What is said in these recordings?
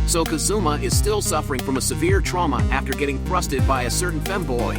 So Kazuma is still suffering from a severe trauma after getting thrusted by a certain femboy.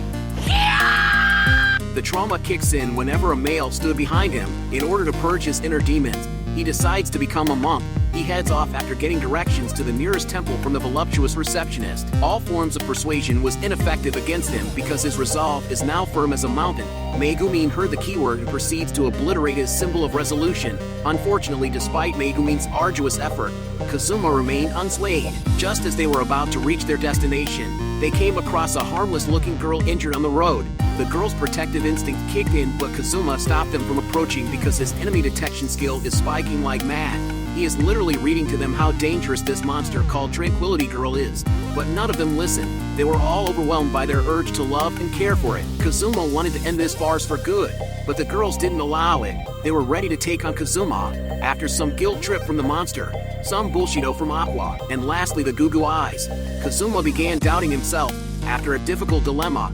The trauma kicks in whenever a male stood behind him. In order to purge his inner demons, he decides to become a monk. He heads off after getting directions to the nearest temple from the voluptuous receptionist. All forms of persuasion was ineffective against him because his resolve is now firm as a mountain. Megumin heard the keyword and proceeds to obliterate his symbol of resolution. Unfortunately, despite Megumin's arduous effort, Kazuma remained unswayed. Just as they were about to reach their destination, they came across a harmless-looking girl injured on the road. The girl's protective instinct kicked in, but Kazuma stopped them from approaching because his enemy detection skill is spiking like mad. He is literally reading to them how dangerous this monster called Tranquility Girl is. But none of them listened. They were all overwhelmed by their urge to love and care for it. Kazuma wanted to end this farce for good, but the girls didn't allow it. They were ready to take on Kazuma. After some guilt trip from the monster, some bullshido from Aqua, and lastly the Goo Goo Eyes, Kazuma began doubting himself. After a difficult dilemma,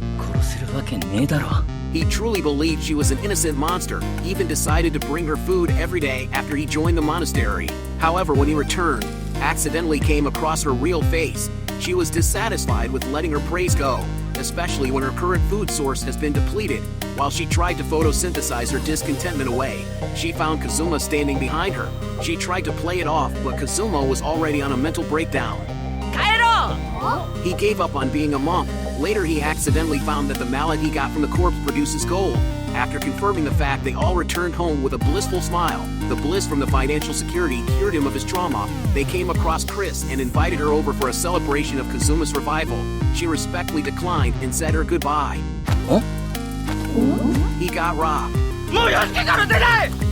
he truly believed she was an innocent monster, even decided to bring her food every day after he joined the monastery. However, when he returned, accidentally came across her real face. She was dissatisfied with letting her praise go, especially when her current food source has been depleted. While she tried to photosynthesize her discontentment away, she found Kazuma standing behind her. She tried to play it off, but Kazuma was already on a mental breakdown. He gave up on being a monk. Later, he accidentally found that the mallet he got from the corpse produces gold. After confirming the fact, they all returned home with a blissful smile. The bliss from the financial security cured him of his trauma. They came across Chris and invited her over for a celebration of Kazuma's revival. She respectfully declined and said her goodbye. He got robbed.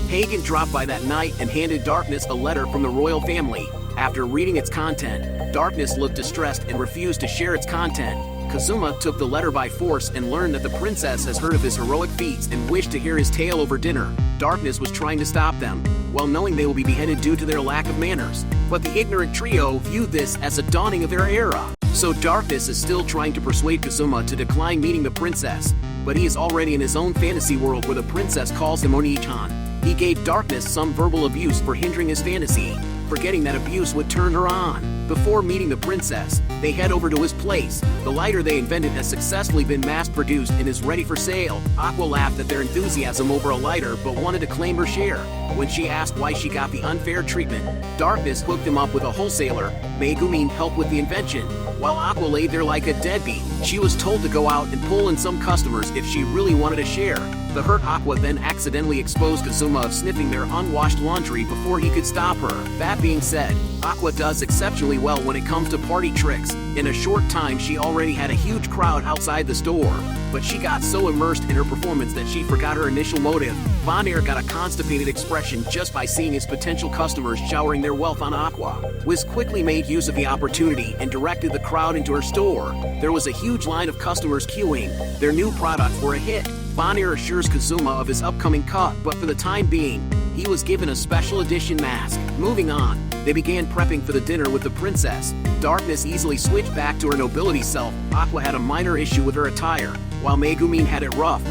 Hagen dropped by that night and handed Darkness a letter from the royal family. After reading its content, Darkness looked distressed and refused to share its content. Kazuma took the letter by force and learned that the princess has heard of his heroic feats and wished to hear his tale over dinner. Darkness was trying to stop them, while knowing they will be beheaded due to their lack of manners. But the ignorant trio viewed this as a dawning of their era. So Darkness is still trying to persuade Kazuma to decline meeting the princess, but he is already in his own fantasy world where the princess calls him Oni-chan. He gave Darkness some verbal abuse for hindering his fantasy, forgetting that abuse would turn her on. Before meeting the princess, they head over to his place. The lighter they invented has successfully been mass-produced and is ready for sale. Aqua laughed at their enthusiasm over a lighter but wanted to claim her share. When she asked why she got the unfair treatment, Darkness hooked him up with a wholesaler. Megumin helped with the invention, while Aqua laid there like a deadbeat. She was told to go out and pull in some customers if she really wanted a share. The hurt Aqua then accidentally exposed Kazuma of sniffing their unwashed laundry before he could stop her. That being said, Aqua does exceptionally well when it comes to party tricks. In a short time, she already had a huge crowd outside the store, but she got so immersed in her performance that she forgot her initial motive. Von Air got a constipated expression just by seeing his potential customers showering their wealth on Aqua. Wiz quickly made use of the opportunity and directed the crowd into her store. There was a huge line of customers queuing. Their new products were a hit. Von Air assures Kazuma of his upcoming cut, but for the time being, he was given a special edition mask. Moving on, they began prepping for the dinner with the princess. Darkness easily switched back to her nobility self. Aqua had a minor issue with her attire, while Megumin had it rough.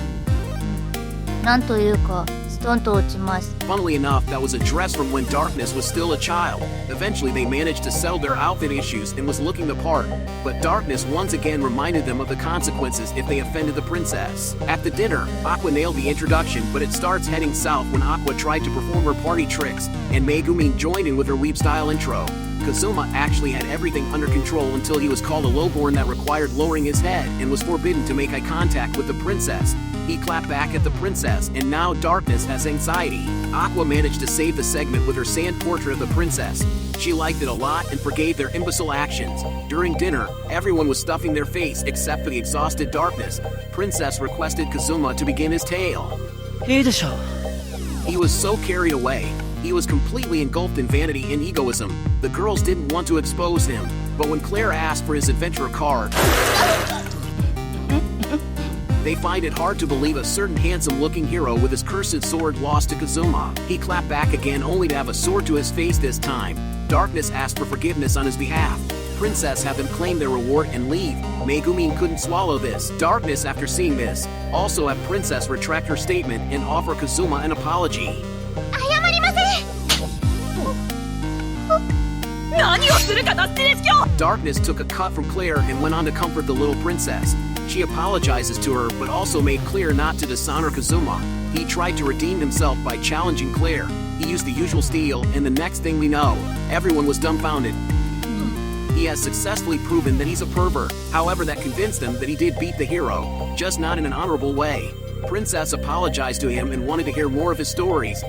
Funnily enough, that was a dress from when Darkness was still a child. Eventually, they managed to settle their outfit issues and was looking the part. But Darkness once again reminded them of the consequences if they offended the princess. At the dinner, Aqua nailed the introduction, but it starts heading south when Aqua tried to perform her party tricks, and Megumin joined in with her weeb-style intro. Kazuma actually had everything under control until he was called a lowborn that required lowering his head and was forbidden to make eye contact with the princess. He clapped back at the princess, and now Darkness has anxiety. Aqua managed to save the segment with her sand portrait of the princess. She liked it a lot and forgave their imbecile actions. During dinner, everyone was stuffing their face except for the exhausted Darkness. Princess requested Kazuma to begin his tale. He was so carried away. He was completely engulfed in vanity and egoism. The girls didn't want to expose him, but when Claire asked for his adventurer card, they find it hard to believe a certain handsome-looking hero with his cursed sword lost to Kazuma. He clapped back again only to have a sword to his face this time. Darkness asked for forgiveness on his behalf. Princess had them claim their reward and leave. Megumin couldn't swallow this. Darkness, after seeing this, also had Princess retract her statement and offer Kazuma an apology. 何をするか脱出ですよ。 Darkness took a cut from Claire and went on to comfort the little princess. She apologizes to her, but also made clear not to dishonor Kazuma. He tried to redeem himself by challenging Claire. He used the usual steal, and the next thing we know, everyone was dumbfounded. He has successfully proven that he's a pervert. However, that convinced him that he did beat the hero, just not in an honorable way. Princess apologized to him and wanted to hear more of his stories.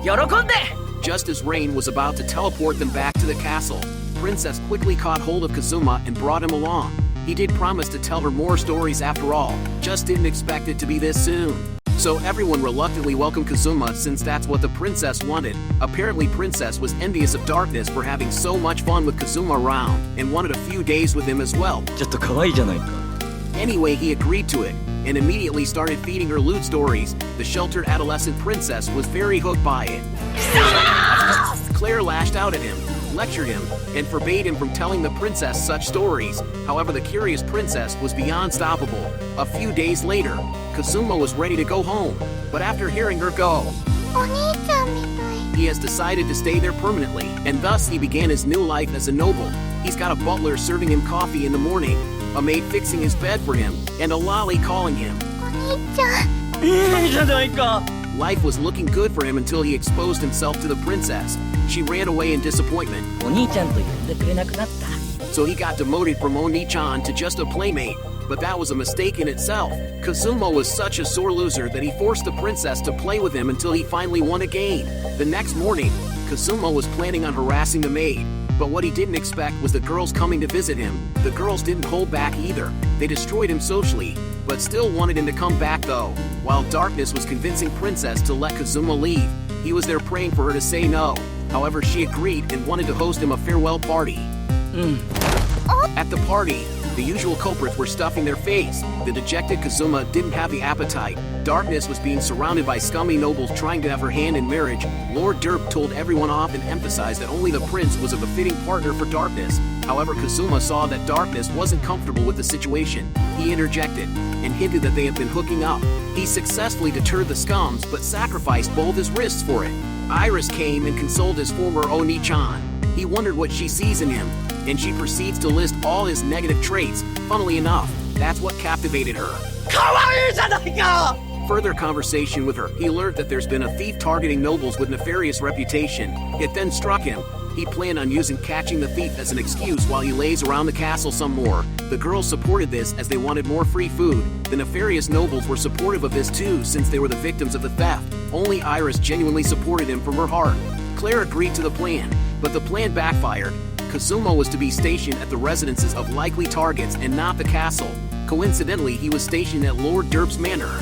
喜んで。 Just as Rain was about to teleport them back to the castle, Princess quickly caught hold of Kazuma and brought him along. He did promise to tell her more stories after all, just didn't expect it to be this soon. So everyone reluctantly welcomed Kazuma since that's what the princess wanted. Apparently Princess was envious of Darkness for having so much fun with Kazuma around and wanted a few days with him as well. ちょっと可愛いじゃないか。 Anyway, he agreed to it and immediately started feeding her lewd stories. The sheltered adolescent princess was very hooked by it. Claire lashed out at him, lectured him, and forbade him from telling the princess such stories. However, the curious princess was beyond stoppable. A few days later, Kazuma was ready to go home, but after hearing her go, お兄ちゃんみたい。 he has decided to stay there permanently, and thus he began his new life as a noble. He's got a butler serving him coffee in the morning, a maid fixing his bed for him, and a lolly calling him. お兄ちゃん。いいじゃないか。 Life was looking good for him until he exposed himself to the princess. She ran away in disappointment, お兄ちゃんと呼んでくれなくなった。 so he got demoted from Oni-chan to just a playmate. But that was a mistake in itself. Kazuma was such a sore loser that he forced the princess to play with him until he finally won a game. The next morning, Kazuma was planning on harassing the maid. But what he didn't expect was the girls coming to visit him. The girls didn't hold back either. They destroyed him socially, but still wanted him to come back though. While Darkness was convincing Princess to let Kazuma leave, he was there praying for her to say no. However, she agreed and wanted to host him a farewell party. At the party, the usual culprits were stuffing their face. The dejected Kazuma didn't have the appetite. Darkness was being surrounded by scummy nobles trying to have her hand in marriage. Lord Derp told everyone off and emphasized that only the prince was a befitting partner for Darkness. However, Kazuma saw that Darkness wasn't comfortable with the situation. He interjected and hinted that they had been hooking up. He successfully deterred the scums, but sacrificed both his wrists for it. Iris came and consoled his former Oni-chan. He wondered what she sees in him, and she proceeds to list all his negative traits. Funnily enough, that's what captivated her. 可愛いじゃないか。 Further conversation with her, he learned that there's been a thief targeting nobles with nefarious reputation. It then struck him. He planned on using catching the thief as an excuse while he lays around the castle some more. The girls supported this as they wanted more free food. The nefarious nobles were supportive of this too since they were the victims of the theft. Only Iris genuinely supported him from her heart. Claire agreed to the plan, but the plan backfired. Kazuma was to be stationed at the residences of likely targets and not the castle. Coincidentally, he was stationed at Lord Derp's manor.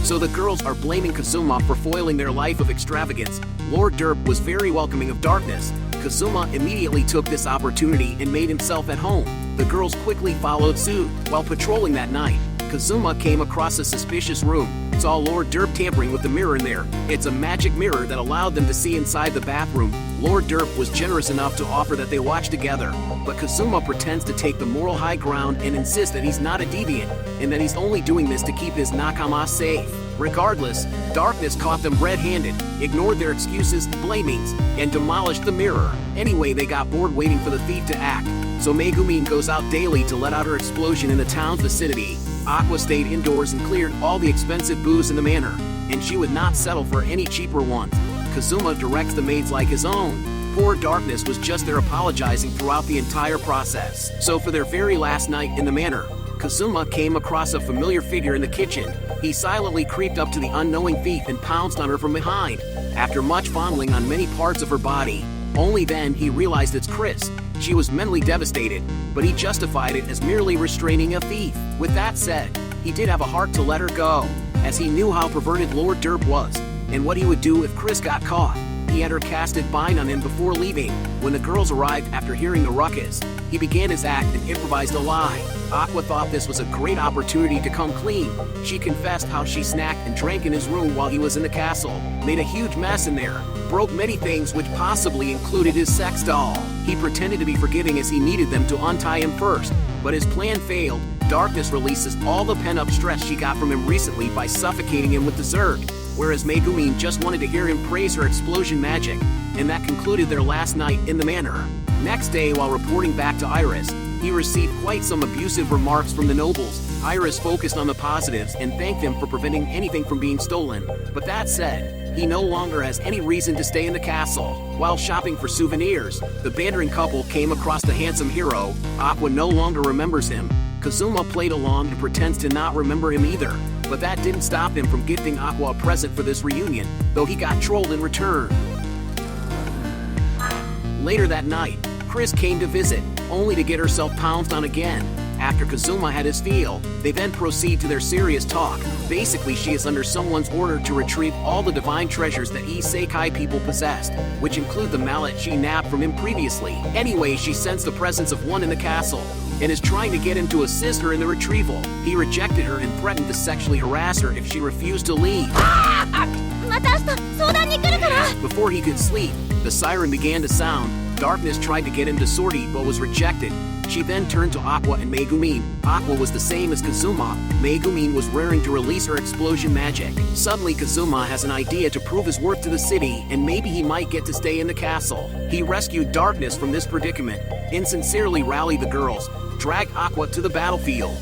So the girls are blaming Kazuma for foiling their life of extravagance. Lord Derp was very welcoming of Darkness. Kazuma immediately took this opportunity and made himself at home. The girls quickly followed suit. While patrolling that night, Kazuma came across a suspicious room, saw Lord Derp tampering with the mirror in there. It's a magic mirror that allowed them to see inside the bathroom. Lord Derp was generous enough to offer that they watch together, but Kazuma pretends to take the moral high ground and insists that he's not a deviant, and that he's only doing this to keep his nakama safe. Regardless, Darkness caught them red-handed, ignored their excuses, blamings, and demolished the mirror. Anyway, they got bored waiting for the thief to act, so Megumin goes out daily to let out her explosion in the town's vicinity. Aqua stayed indoors and cleared all the expensive booze in the manor, and she would not settle for any cheaper ones. Kazuma directs the maids like his own. Poor Darkness was just there apologizing throughout the entire process. So for their very last night in the manor, Kazuma came across a familiar figure in the kitchen. He silently creeped up to the unknowing thief and pounced on her from behind. After much fondling on many parts of her body, only then he realized it's Chris. She was mentally devastated, but he justified it as merely restraining a thief. With that said, he did have a heart to let her go, as he knew how perverted Lord Derp was, and what he would do if Chris got caught. He had her casted bind on him before leaving. When the girls arrived after hearing the ruckus, he began his act and improvised a lie. Aqua thought this was a great opportunity to come clean. She confessed how she snacked and drank in his room while he was in the castle, made a huge mess in there, broke many things which possibly included his sex doll. He pretended to be forgiving as he needed them to untie him first, but his plan failed. Darkness releases all the pent-up stress she got from him recently by suffocating him with dessert. Whereas Megumin just wanted to hear him praise her explosion magic. and that concluded their last night in the manor. Next day, while reporting back to Iris, he received quite some abusive remarks from the nobles. Iris focused on the positives and thanked them for preventing anything from being stolen. But that said, he no longer has any reason to stay in the castle. While shopping for souvenirs, the bantering couple came across the handsome hero. Aqua no longer remembers him. Kazuma played along and pretends to not remember him either. But that didn't stop him from gifting Aqua a present for this reunion, though he got trolled in return. Later that night, Chris came to visit, only to get herself pounced on again. After Kazuma had his feel, they then proceed to their serious talk. Basically, she is under someone's order to retrieve all the divine treasures that Isekai people possessed, which include the mallet she nabbed from him previously. Anyway, she sensed the presence of one in the castle, and is trying to get him to assist her in the retrieval. He rejected her and threatened to sexually harass her if she refused to leave. Before he could sleep, the siren began to sound. Darkness tried to get him to sortie but was rejected. She then turned to Aqua and Megumin. Aqua was the same as Kazuma. Megumin was raring to release her explosion magic. Suddenly, Kazuma has an idea to prove his worth to the city, and maybe he might get to stay in the castle. He rescued Darkness from this predicament, and sincerely rallied the girls, dragged Aqua to the battlefield.